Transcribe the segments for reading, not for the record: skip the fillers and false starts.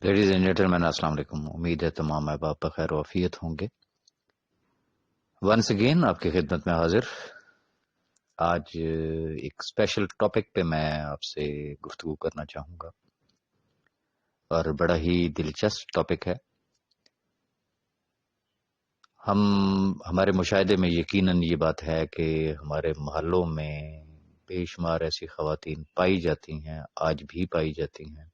Ladies and gentleman السلام علیکم. امید ہے تمام احباب باپ بخیر و عافیت ہوں گے. ونس اگین آپ کی خدمت میں حاضر. آج ایک اسپیشل ٹاپک پہ میں آپ سے گفتگو کرنا چاہوں گا اور بڑا ہی دلچسپ ٹاپک ہے. ہمارے مشاہدے میں یقیناً یہ بات ہے کہ ہمارے محلوں میں بے شمار ایسی خواتین پائی جاتی ہیں، آج بھی پائی جاتی ہیں،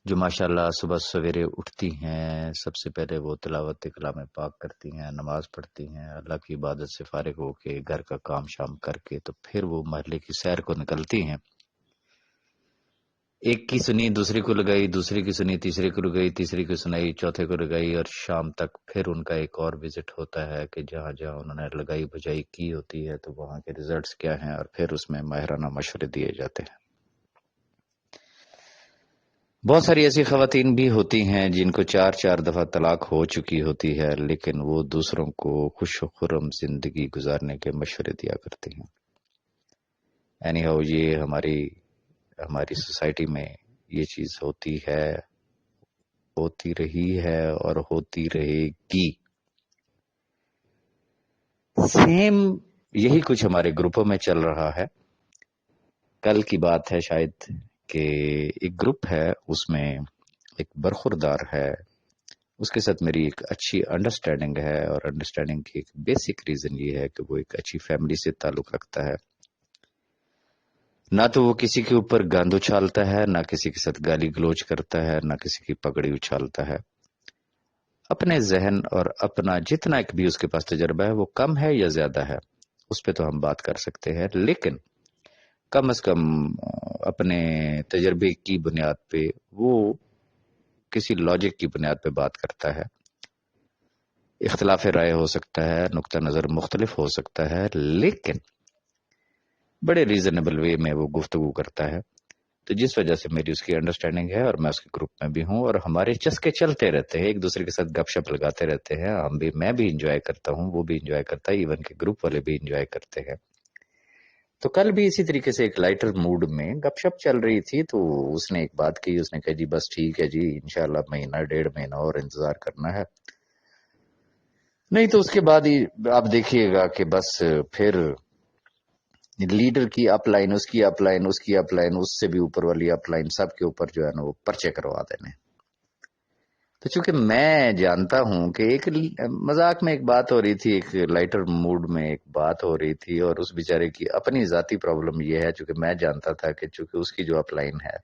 جو ماشاءاللہ صبح سویرے اٹھتی ہیں، سب سے پہلے وہ تلاوت کلام پاک کرتی ہیں، نماز پڑھتی ہیں، اللہ کی عبادت سے فارغ ہو کے گھر کا کام شام کر کے تو پھر وہ محلے کی سیر کو نکلتی ہیں. ایک کی سنی دوسری کو لگائی، دوسری کی سنی تیسری کو لگائی، تیسری کو سنائی چوتھے کو لگائی، اور شام تک پھر ان کا ایک اور وزٹ ہوتا ہے کہ جہاں جہاں انہوں نے لگائی بجائی کی ہوتی ہے تو وہاں کے ریزلٹس کیا ہیں، اور پھر اس میں ماہرانہ مشورے دیے جاتے ہیں. بہت ساری ایسی خواتین بھی ہوتی ہیں جن کو 4 دفعہ طلاق ہو چکی ہوتی ہے، لیکن وہ دوسروں کو خوش و خرم زندگی گزارنے کے مشورے دیا کرتی ہیں. اینی ہاؤ یہ ہماری سوسائٹی میں یہ چیز ہوتی ہے، ہوتی رہی ہے اور ہوتی رہے گی. سیم یہی کچھ ہمارے گروپوں میں چل رہا ہے. کل کی بات ہے شاید کہ ایک گروپ ہے، اس میں ایک برخوردار ہے، اس کے ساتھ میری ایک اچھی انڈرسٹینڈنگ ہے، اور انڈرسٹینڈنگ کی ایک بیسک ریزن یہ ہے کہ وہ ایک اچھی فیملی سے تعلق رکھتا ہے. نہ تو وہ کسی کے اوپر گاند اچھالتا ہے، نہ کسی کے ساتھ گالی گلوچ کرتا ہے، نہ کسی کی پگڑی اچھالتا ہے. اپنے ذہن اور اپنا جتنا ایک بھی اس کے پاس تجربہ ہے، وہ کم ہے یا زیادہ ہے اس پہ تو ہم بات کر سکتے ہیں، لیکن کم از کم اپنے تجربے کی بنیاد پہ وہ کسی لاجک کی بنیاد پہ بات کرتا ہے. اختلاف رائے ہو سکتا ہے، نقطہ نظر مختلف ہو سکتا ہے، لیکن بڑے ریزنیبل وے میں وہ گفتگو کرتا ہے. تو جس وجہ سے میری اس کی انڈرسٹینڈنگ ہے، اور میں اس کے گروپ میں بھی ہوں، اور ہمارے چسکے چلتے رہتے ہیں، ایک دوسرے کے ساتھ گپ شپ لگاتے رہتے ہیں. میں بھی انجوائے کرتا ہوں، وہ بھی انجوائے کرتا ہے، ایون کہ گروپ والے بھی انجوائے کرتے ہیں. تو کل بھی اسی طریقے سے ایک لائٹر موڈ میں گپ شپ چل رہی تھی، تو اس نے ایک بات کی، اس نے کہا جی بس ٹھیک ہے جی، انشاءاللہ مہینہ 1.5 مہینہ اور انتظار کرنا ہے. نہیں تو اس کے بعد ہی آپ دیکھیے گا کہ بس پھر لیڈر کی اپ لائن، اس کی اپ لائن، اس کی اپ لائن، اس سے بھی اوپر والی اپ لائن، سب کے اوپر جو ہے نا وہ پرچے کروا دینے. تو چونکہ میں جانتا ہوں کہ ایک مذاق میں ایک بات ہو رہی تھی، ایک لائٹر موڈ میں ایک بات ہو رہی تھی، اور اس بیچارے کی اپنی ذاتی پرابلم یہ ہے، چونکہ میں جانتا تھا کہ چونکہ اس کی جو اپ لائن ہے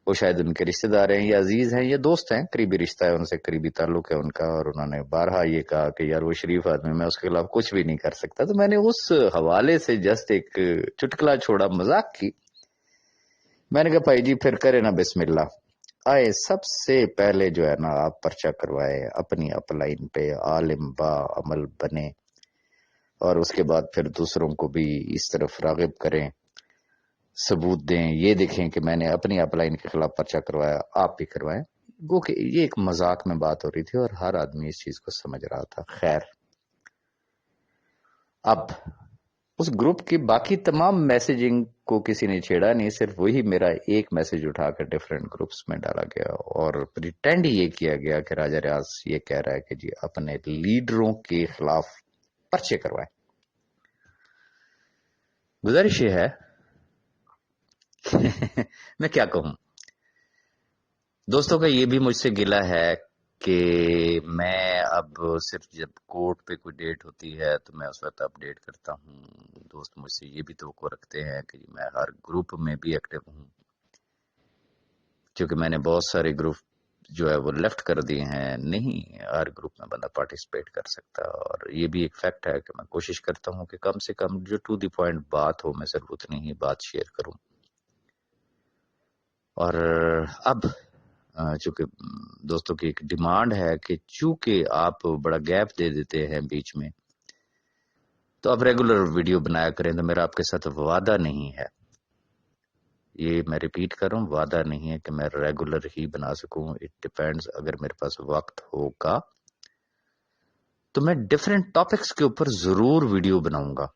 وہ شاید ان کے رشتہ دار ہیں یا عزیز ہیں یا دوست ہیں، قریبی رشتہ ہے ان سے، قریبی تعلق ہے ان کا، اور انہوں نے بارہا یہ کہا کہ یار وہ شریف آدمی، میں اس کے خلاف کچھ بھی نہیں کر سکتا. تو میں نے اس حوالے سے جسٹ ایک چٹکلا چھوڑا، مذاق کی. میں نے کہا بھائی جی پھر کرے نا بسم اللہ، آئے سب سے پہلے جو ہے نا آپ پرچہ کروائے اپنی اپ لائن پہ، عالم با عمل بنے، اور اس کے بعد پھر دوسروں کو بھی اس طرف راغب کریں، ثبوت دیں، یہ دیکھیں کہ میں نے اپنی اپ لائن کے خلاف پرچہ کروایا، آپ بھی کروائیں. گو کہ یہ ایک مذاق میں بات ہو رہی تھی اور ہر آدمی اس چیز کو سمجھ رہا تھا. خیر، اب اس گروپ کی باقی تمام میسیجنگ کو کسی نے چھیڑا نہیں، صرف وہی میرا ایک میسج اٹھا کر ڈیفرنٹ گروپس میں ڈالا گیا، اور پریٹینڈ یہ کیا گیا کہ راجہ ریاض یہ کہہ رہا ہے کہ جی اپنے لیڈروں کے خلاف پرچے کروائیں. گزارش یہ ہے میں کیا کہوں، دوستوں کا یہ بھی مجھ سے گلہ ہے کہ میں اب صرف جب کورٹ پہ کوئی ڈیٹ ہوتی ہے تو میں اس وقت اپ ڈیٹ کرتا ہوں. دوست مجھ سے یہ بھی توقع رکھتے ہیں کہ میں ہر گروپ میں بھی ایکٹیو ہوں، کیونکہ میں نے بہت سارے گروپ جو ہے وہ لیفٹ کر دیے ہیں. نہیں، ہر گروپ میں بندہ پارٹیسپیٹ کر سکتا، اور یہ بھی ایک فیکٹ ہے کہ میں کوشش کرتا ہوں کہ کم سے کم جو ٹو دی پوائنٹ بات ہو، میں صرف اتنی ہی بات شیئر کروں. اور اب چونکہ دوستوں کی ایک ڈیمانڈ ہے کہ چونکہ آپ بڑا گیپ دے دیتے ہیں بیچ میں، تو آپ ریگولر ویڈیو بنایا کریں. تو میرا آپ کے ساتھ وعدہ نہیں ہے، یہ میں ریپیٹ کروں، وعدہ نہیں ہے کہ میں ریگولر ہی بنا سکوں. اٹ ڈیپینڈز، اگر میرے پاس وقت ہوگا تو میں ڈیفرنٹ ٹاپکس کے اوپر ضرور ویڈیو بناؤں گا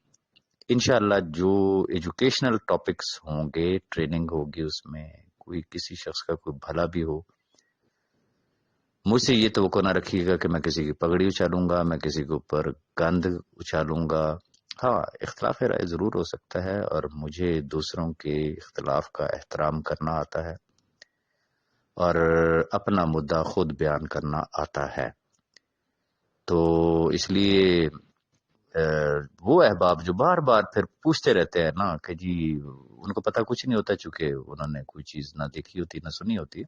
انشاءاللہ. جو ایجوکیشنل ٹاپکس ہوں گے، ٹریننگ ہوگی، اس میں کوئی کسی شخص کا کوئی بھلا بھی ہو، مجھ سے یہ توقع نہ رکھیے گا کہ میں کسی کی پگڑی اچھالوں گا، میں کسی کے اوپر گند اچھالوں گا۔ ہاں، اختلاف رائے ضرور ہو سکتا ہے، اور مجھے دوسروں کے اختلاف کا احترام کرنا آتا ہے اور اپنا مدعا خود بیان کرنا آتا ہے۔ تو اس لیے وہ احباب جو بار بار پھر پوچھتے رہتے ہیں نا کہ جی ان کو پتہ کچھ نہیں ہوتا، چونکہ انہوں نے کوئی چیز نہ دیکھی ہوتی نہ سنی ہوتی،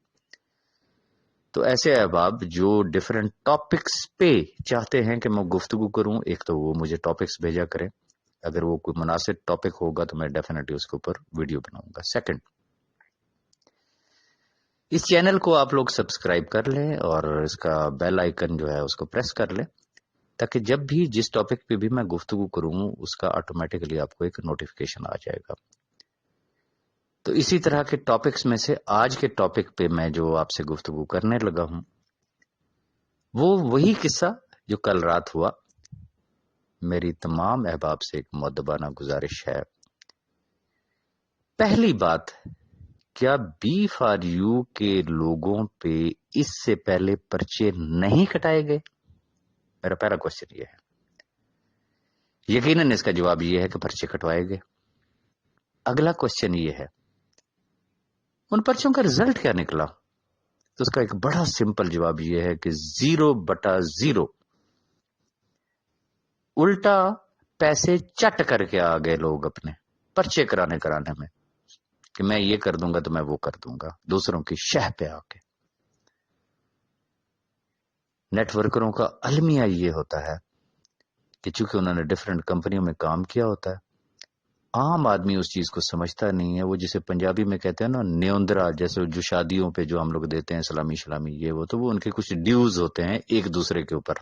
تو ایسے احباب جو ڈیفرنٹ ٹاپکس پہ چاہتے ہیں کہ میں گفتگو کروں، ایک تو وہ مجھے ٹاپکس بھیجا کریں، اگر وہ کوئی مناسب ٹاپک ہوگا تو میں ڈیفینیٹلی اس کے اوپر ویڈیو بناؤں گا۔ سیکنڈ، اس چینل کو آپ لوگ سبسکرائب کر لیں اور اس کا بیل آئیکن جو ہے اس کو پریس کر لیں، تاکہ جب بھی جس ٹاپک پہ بھی میں گفتگو کروں اس کا آٹومیٹکلی آپ کو ایک نوٹیفیکیشن آ جائے گا۔ تو اسی طرح کے ٹاپکس میں سے آج کے ٹاپک پہ میں جو آپ سے گفتگو کرنے لگا ہوں وہ وہی قصہ جو کل رات ہوا۔ میری تمام احباب سے ایک مؤدبانہ گزارش ہے، پہلی بات، کیا بی فار یو کے لوگوں پہ اس سے پہلے پرچے نہیں کٹائے گئے؟ میرا پہلا کوشچن یہ ہے۔ یقیناً اس کا جواب یہ ہے کہ پرچے کٹوائے گئے۔ اگلا کوشچن یہ ہے، ان پرچوں کا رزلٹ کیا نکلا؟ تو اس کا ایک بڑا سمپل جواب یہ ہے کہ 0/0، الٹا پیسے چٹ کر کے آ گئے لوگ اپنے پرچے کرانے میں، کہ میں یہ کر دوں گا تو میں وہ کر دوں گا، دوسروں کی شہ پہ آ کے۔ نیٹ ورکروں کا المیہ یہ ہوتا ہے کہ چونکہ انہوں نے ڈفرینٹ کمپنیوں میں کام کیا ہوتا ہے، عام آدمی اس چیز کو سمجھتا نہیں ہے۔ وہ جسے پنجابی میں کہتے ہیں نا نیوندرا، جیسے جو شادیوں پہ جو ہم لوگ دیتے ہیں سلامی یہ وہ، تو وہ ان کے کچھ ڈیوز ہوتے ہیں ایک دوسرے کے اوپر،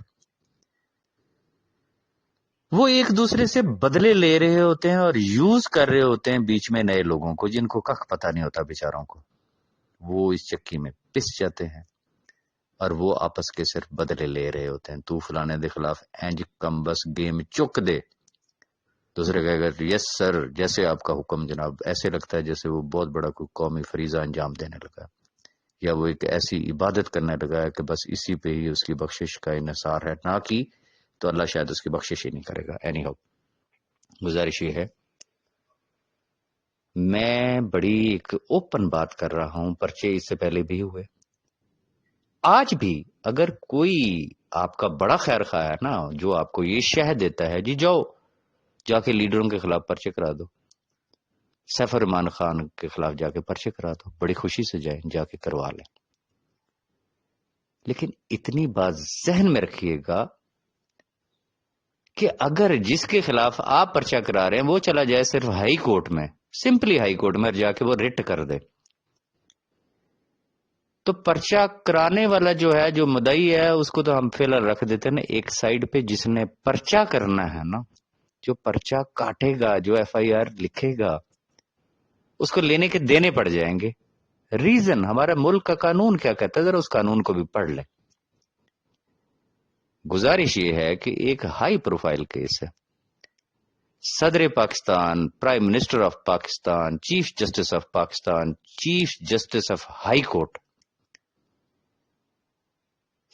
وہ ایک دوسرے سے بدلے لے رہے ہوتے ہیں اور یوز کر رہے ہوتے ہیں بیچ میں نئے لوگوں کو جن کو کخ پتہ نہیں ہوتا بیچاروں کو۔ وہ اس چکی میں پس جاتے ہیں اور وہ آپس کے صرف بدلے لے رہے ہوتے ہیں۔ تو فلانے دے خلاف اینج کم بس گیم چک دے، دوسرے کہے گا یس سر، جیسے آپ کا حکم جناب، ایسے لگتا ہے جیسے وہ بہت بڑا کوئی قومی فریضہ انجام دینے لگا، یا وہ ایک ایسی عبادت کرنے لگا ہے کہ بس اسی پہ ہی اس کی بخشش کا انحصار ہے، نہ کی تو اللہ شاید اس کی بخشش ہی نہیں کرے گا۔ اینی ہاؤ، گزارش یہ ہے، میں بڑی ایک اوپن بات کر رہا ہوں، پرچے اس سے پہلے بھی ہوئے، آج بھی اگر کوئی آپ کا بڑا خیر خواہ ہے نا جو آپ کو یہ شہ دیتا ہے جی جاؤ جا کے لیڈروں کے خلاف پرچے کرا دو، سیف الرحمان خان کے خلاف جا کے پرچے کرا دو، بڑی خوشی سے جائیں، جا کے کروا لیں، لیکن اتنی بات ذہن میں رکھیے گا کہ اگر جس کے خلاف آپ پرچہ کرا رہے ہیں وہ چلا جائے صرف ہائی کورٹ میں، سمپلی ہائی کورٹ میں جا کے وہ ریٹ کر دے، تو پرچہ کرانے والا جو ہے، جو مدعی ہے، اس کو تو ہم فی الحال رکھ دیتے ہیں نا ایک سائیڈ پہ، جس نے پرچہ کرنا ہے نا، جو پرچہ کاٹے گا، جو ایف آئی آر لکھے گا، اس کو لینے کے دینے پڑ جائیں گے۔ ریزن ہمارا ملک کا قانون کیا کہتا ہے، ذرا اس قانون کو بھی پڑھ لیں۔ گزارش یہ ہے کہ ایک ہائی پروفائل کیس ہے، صدر Pakistan, prime minister of Pakistan, chief justice of Pakistan, chief justice of high court,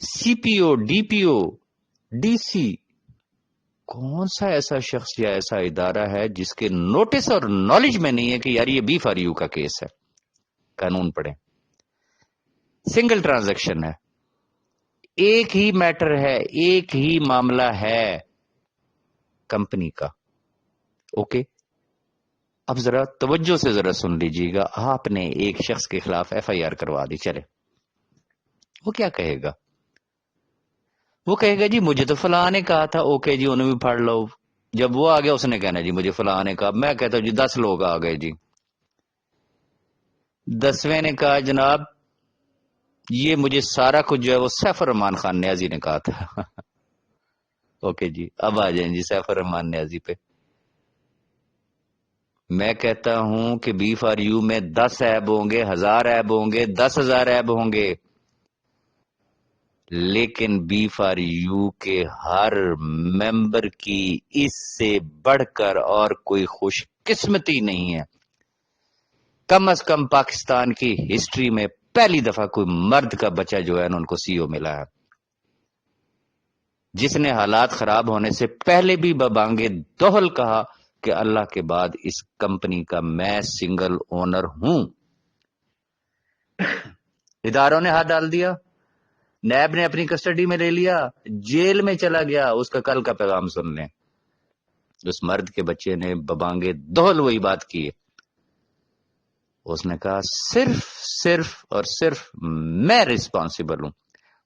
C P O, D P O, D C, کون سا ایسا شخص یا ایسا ادارہ ہے جس کے نوٹس اور نالج میں نہیں ہے کہ یار یہ بی فار یو کا کیس ہے؟ قانون پڑھیں، سنگل ٹرانزیکشن ہے، ایک ہی میٹر ہے، ایک ہی معاملہ ہے کمپنی کا۔ اوکے، اب ذرا توجہ سے ذرا سن لیجیے گا، آپ نے ایک شخص کے خلاف ایف آئی آر کروا دی، چلے، وہ کیا کہے گا؟ وہ کہے گا جی مجھے تو فلاں نے کہا تھا، اوکے جی انہوں بھی پڑھ لو، جب وہ آ گیا اس نے کہنا جی مجھے فلاں نے کہا، میں کہتا ہوں جی 10 لوگ آ گئے جی، 10ویں نے کہا جناب یہ مجھے سارا کچھ جو ہے وہ سیف الرحمان خان نیازی نے کہا تھا۔ اوکے جی، اب آ جائیں جی سیف الرحمان نیازی پہ۔ میں کہتا ہوں کہ بی فار یو میں 10 ایب ہوں گے، 1000 ایب ہوں گے، 10,000 ایب ہوں گے، لیکن بی فار یو کے ہر ممبر کی اس سے بڑھ کر اور کوئی خوش قسمتی نہیں ہے۔ کم از کم پاکستان کی ہسٹری میں پہلی دفعہ کوئی مرد کا بچہ جو ہے ان کو سی او ملا ہے، جس نے حالات خراب ہونے سے پہلے بھی ببانگے دوہل کہا کہ اللہ کے بعد اس کمپنی کا میں سنگل اونر ہوں۔ اداروں نے ہاتھ ڈال دیا، نیب نے اپنی کسٹڈی میں لے لیا، جیل میں چلا گیا۔ اس کا کل کا پیغام سن لیں، اس مرد کے بچے نے ببانگے دوہل وہی بات کی ہے۔ اس نے کہا صرف اور صرف میں رسپانسبل ہوں۔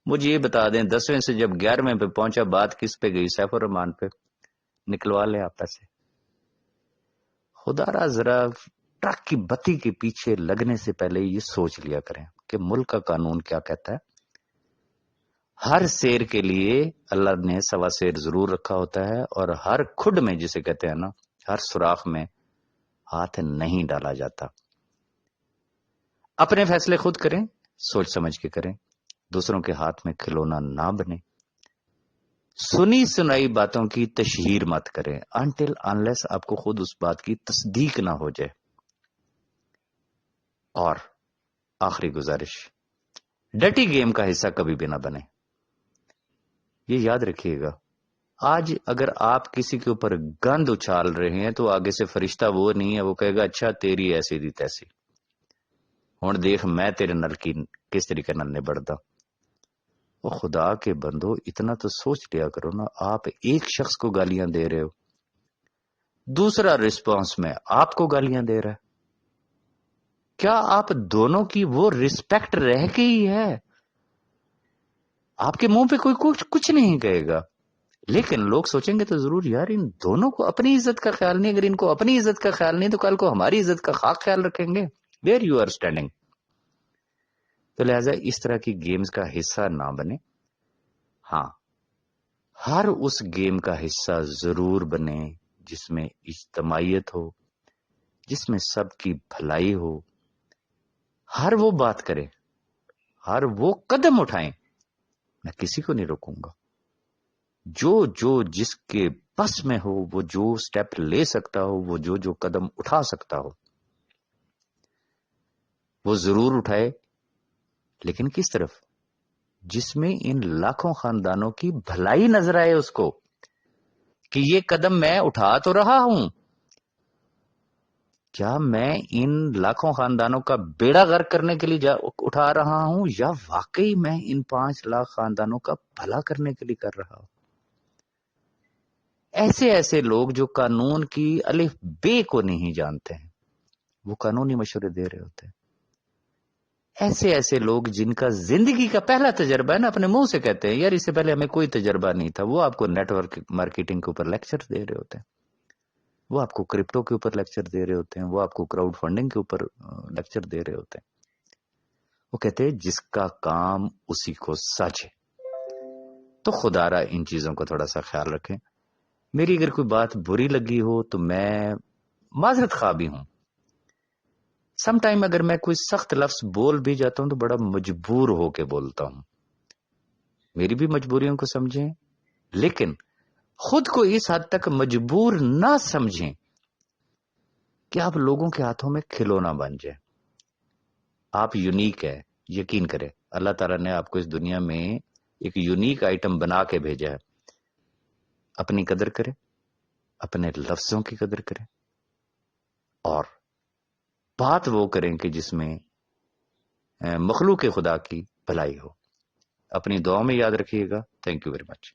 مجھے یہ بتا دیں 10ویں سے جب 11ویں پہ پہنچا بات کس پہ گئی؟ سیف الرحمان پہ۔ نکلوا لیں آپس سے۔ خدا را ذرا ٹرک کی بتی کے پیچھے لگنے سے پہلے یہ سوچ لیا کریں کہ ملک کا قانون کیا کہتا ہے۔ ہر سیر کے لیے اللہ نے سوا سیر ضرور رکھا ہوتا ہے، اور ہر کھڈ میں، جسے کہتے ہیں نا، ہر سوراخ میں ہاتھ نہیں ڈالا جاتا۔ اپنے فیصلے خود کریں، سوچ سمجھ کے کریں، دوسروں کے ہاتھ میں کھلونا نہ بنے۔ سنی سنائی باتوں کی تشہیر مت کریں انٹل انلیس آپ کو خود اس بات کی تصدیق نہ ہو جائے۔ اور آخری گزارش، ڈٹی گیم کا حصہ کبھی بھی نہ بنے۔ یہ یاد رکھیے گا، آج اگر آپ کسی کے اوپر گند اچھال رہے ہیں تو آگے سے فرشتہ وہ نہیں ہے، وہ کہے گا اچھا تیری ایسی دی تیسی، ہن دیکھ میں تیرے نل کی کس طریقے نل نبڑدا۔ وہ خدا کے بندو اتنا تو سوچ لیا کرو نا، آپ ایک شخص کو گالیاں دے رہے ہو، دوسرا رسپانس میں آپ کو گالیاں دے رہا ہے، کیا آپ دونوں کی وہ رسپیکٹ رہ گئی ہے؟ آپ کے منہ پہ کوئی کچھ نہیں کہے گا، لیکن لوگ سوچیں گے تو ضرور یار ان دونوں کو اپنی عزت کا خیال نہیں، اگر ان کو اپنی عزت کا خیال نہیں تو کل کو ہماری عزت کا خاک خیال رکھیں گے۔ Where you are standing. تو لہذا اس طرح کی گیمز کا حصہ نہ بنے۔ ہاں، ہر اس گیم کا حصہ ضرور بنے جس میں اجتماعیت ہو، جس میں سب کی بھلائی ہو۔ ہر وہ بات کرے، ہر وہ قدم اٹھائیں، میں کسی کو نہیں روکوں گا۔ جو جس کے بس میں ہو، وہ جو سٹیپ لے سکتا ہو، وہ جو قدم اٹھا سکتا ہو، وہ ضرور اٹھائے، لیکن کس طرف؟ جس میں ان لاکھوں خاندانوں کی بھلائی نظر آئے اس کو، کہ یہ قدم میں اٹھا تو رہا ہوں، کیا میں ان لاکھوں خاندانوں کا بیڑا غرق کرنے کے لیے اٹھا رہا ہوں، یا واقعی میں ان 5 لاکھ خاندانوں کا بھلا کرنے کے لیے کر رہا ہوں؟ ایسے لوگ جو قانون کی الف بے کو نہیں جانتے ہیں، وہ قانونی مشورے دے رہے ہوتے ہیں۔ ایسے لوگ جن کا زندگی کا پہلا تجربہ ہے نا، اپنے منہ سے کہتے ہیں یار اس سے پہلے ہمیں کوئی تجربہ نہیں تھا، وہ آپ کو نیٹ ورک مارکیٹنگ کے اوپر لیکچر دے رہے ہوتے ہیں، وہ آپ کو کرپٹو کے اوپر لیکچر دے رہے ہوتے ہیں، وہ آپ کو کراؤڈ فنڈنگ کے اوپر لیکچر دے رہے ہوتے ہیں۔ وہ کہتے ہیں جس کا کام اسی کو سچ ہے۔ تو خدا را ان چیزوں کو تھوڑا سا خیال رکھیں۔ میری اگر کوئی بات بری لگی ہو تو میں معذرت خواہ بھی ہوں۔ سم ٹائم اگر میں کوئی سخت لفظ بول بھی جاتا ہوں تو بڑا مجبور ہو کے بولتا ہوں، میری بھی مجبوریوں کو سمجھیں، لیکن خود کو اس حد تک مجبور نہ سمجھیں کہ آپ لوگوں کے ہاتھوں میں کھلونا بن جائے۔ آپ یونیک ہے، یقین کریں اللہ تعالیٰ نے آپ کو اس دنیا میں ایک یونیک آئٹم بنا کے بھیجا ہے۔ اپنی قدر کریں، اپنے لفظوں کی قدر کریں، اور بات وہ کریں کہ جس میں مخلوق خدا کی بھلائی ہو۔ اپنی دعاؤں میں یاد رکھیے گا۔ Thank you very much.